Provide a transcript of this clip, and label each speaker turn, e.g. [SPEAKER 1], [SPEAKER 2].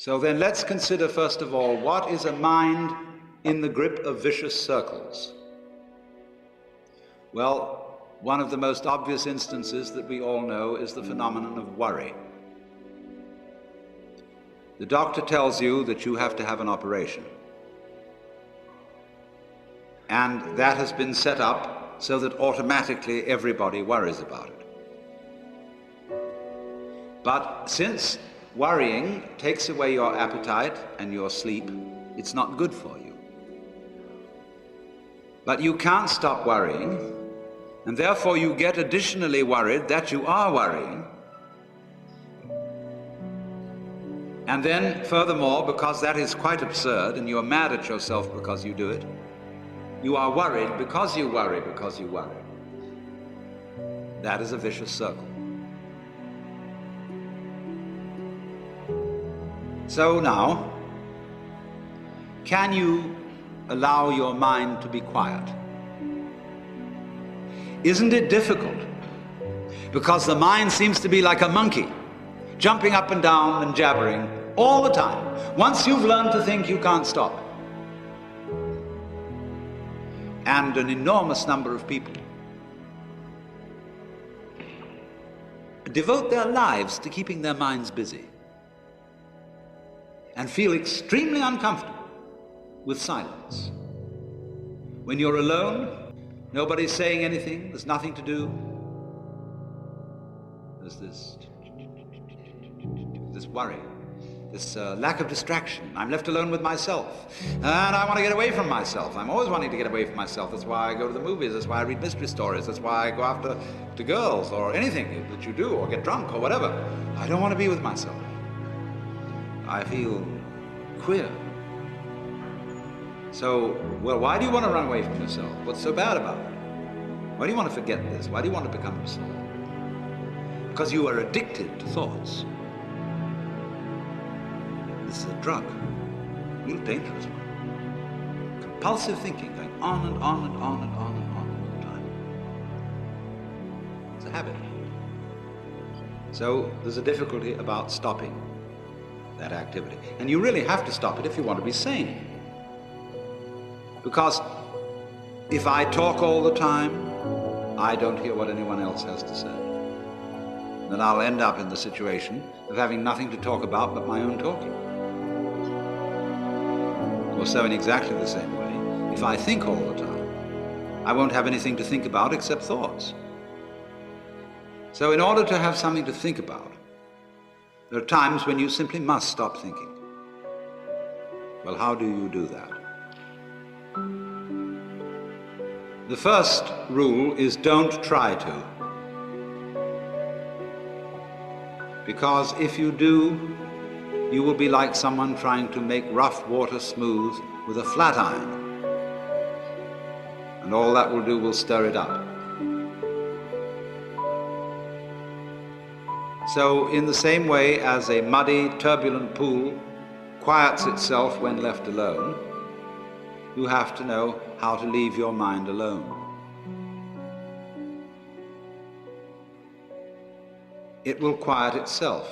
[SPEAKER 1] So then let's consider first of all, what is a mind in the grip of vicious circles? Well, one of the most obvious instances that we all know is the phenomenon of worry. The doctor tells you that you have to have an operation. And that has been set up so that automatically everybody worries about it. But since worrying takes away your appetite and your sleep, it's not good for you. But you can't stop worrying, and therefore you get additionally worried that you are worrying. And then, furthermore, because that is quite absurd and you're mad at yourself because you do it, you are worried because you worry because you worry. That is a vicious circle. So now, can you allow your mind to be quiet? Isn't it difficult? Because the mind seems to be like a monkey, jumping up and down and jabbering all the time. Once you've learned to think, you can't stop. And an enormous number of people devote their lives to keeping their minds busy and feel extremely uncomfortable with silence. When you're alone, nobody's saying anything, there's nothing to do. There's this worry, this lack of distraction. I'm left alone with myself, and I want to get away from myself. I'm always wanting to get away from myself. That's why I go to the movies, that's why I read mystery stories, that's why I go after girls or anything that you do, or get drunk or whatever. I don't want to be with myself. I feel queer. So, well, why do you want to run away from yourself? What's so bad about it? Why do you want to forget this? Why do you want to become yourself? Because you are addicted to thoughts. This is a drug, a real dangerous one. Compulsive thinking, going on and on and on and on and on all the time. It's a habit. So there's a difficulty about stopping that activity. And you really have to stop it if you want to be sane. Because if I talk all the time, I don't hear what anyone else has to say. Then I'll end up in the situation of having nothing to talk about but my own talking. Or so in exactly the same way, if I think all the time, I won't have anything to think about except thoughts. So in order to have something to think about, there are times when you simply must stop thinking. Well, how do you do that? The first rule is don't try to. Because if you do, you will be like someone trying to make rough water smooth with a flat iron. And all that will do will stir it up. So in the same way as a muddy, turbulent pool quiets itself when left alone, you have to know how to leave your mind alone. It will quiet itself.